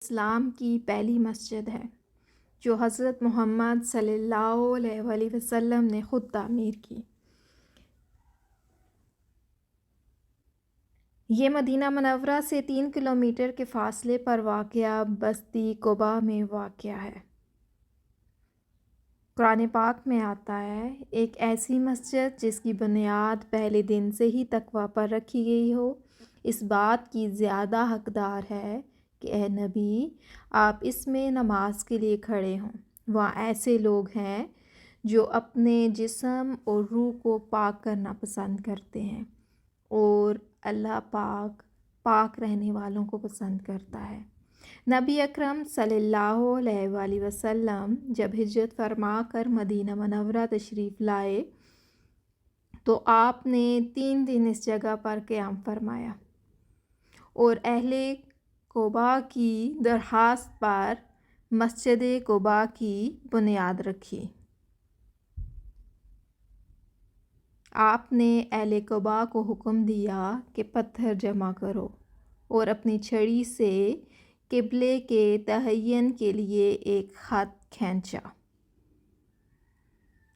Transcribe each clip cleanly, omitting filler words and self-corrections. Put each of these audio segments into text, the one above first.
اسلام کی پہلی مسجد ہے جو حضرت محمد صلی اللہ علیہ وآلہ وسلم نے خود تعمیر کی۔ یہ مدینہ منورہ سے 3 کلومیٹر کے فاصلے پر واقع بستی قباء میں واقع ہے۔ قرآن پاک میں آتا ہے، ایک ایسی مسجد جس کی بنیاد پہلے دن سے ہی تقویٰ پر رکھی گئی ہو، اس بات کی زیادہ حقدار ہے کہ اے نبی آپ اس میں نماز کے لیے کھڑے ہوں۔ وہاں ایسے لوگ ہیں جو اپنے جسم اور روح کو پاک کرنا پسند کرتے ہیں اور اللہ پاک رہنے والوں کو پسند کرتا ہے۔ نبی اکرم صلی اللہ علیہ وآلہ وسلم جب ہجرت فرما کر مدینہ منورہ تشریف لائے تو آپ نے 3 دن اس جگہ پر قیام فرمایا اور اہل قباء کی درخواست پر مسجد قباء کی بنیاد رکھی۔ آپ نے اہل قباء کو حکم دیا کہ پتھر جمع کرو اور اپنی چھڑی سے قبلے کے تعین کے لیے ایک خط کھینچا۔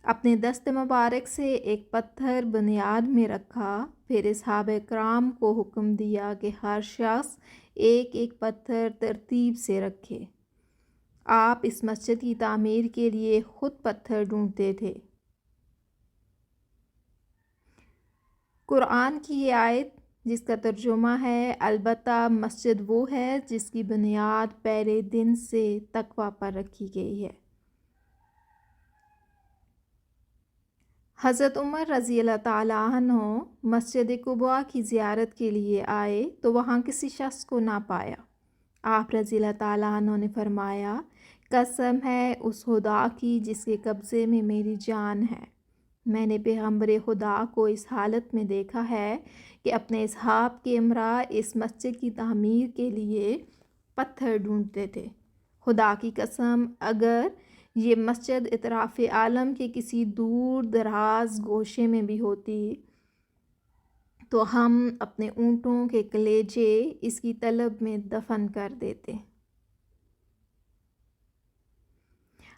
اپنے دست مبارک سے ایک پتھر بنیاد میں رکھا، پھر اصحاب کرام کو حکم دیا کہ ہر شخص ایک ایک پتھر ترتیب سے رکھے۔ آپ اس مسجد کی تعمیر کے لیے خود پتھر ڈھونڈتے تھے۔ قرآن کی یہ آیت جس کا ترجمہ ہے، البتہ مسجد وہ ہے جس کی بنیاد پہلے دن سے تقویٰ پر رکھی گئی ہے۔ حضرت عمر رضی اللہ تعالیٰ عنہ مسجد قباء کی زیارت کے لیے آئے تو وہاں کسی شخص کو نہ پایا۔ آپ رضی اللہ تعالیٰ عنہ نے فرمایا، قسم ہے اس خدا کی جس کے قبضے میں میری جان ہے، میں نے پیغمبر خدا کو اس حالت میں دیکھا ہے کہ اپنے اصحاب کے ہمراہ اس مسجد کی تعمیر کے لیے پتھر ڈھونڈتے تھے۔ خدا کی قسم اگر یہ مسجد اطراف عالم کے کسی دور دراز گوشے میں بھی ہوتی تو ہم اپنے اونٹوں کے کلیجے اس کی طلب میں دفن کر دیتے۔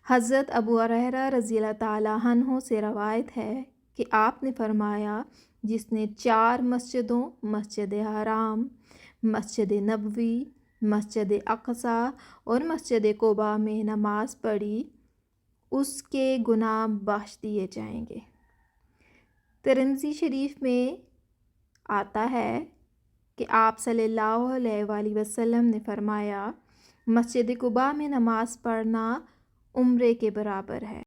حضرت ابو ہریرہ رضی اللہ تعالیٰ عنہ سے روایت ہے کہ آپ نے فرمایا، جس نے 4 مسجدوں مسجد حرام، مسجد نبوی، مسجد اقصیٰ اور مسجد قباء میں نماز پڑھی اس کے گناہ بخش دیے جائیں گے۔ ترمذی شریف میں آتا ہے کہ آپ صلی اللہ علیہ وآلہ وسلم نے فرمایا، مسجد قباء میں نماز پڑھنا عمرے کے برابر ہے۔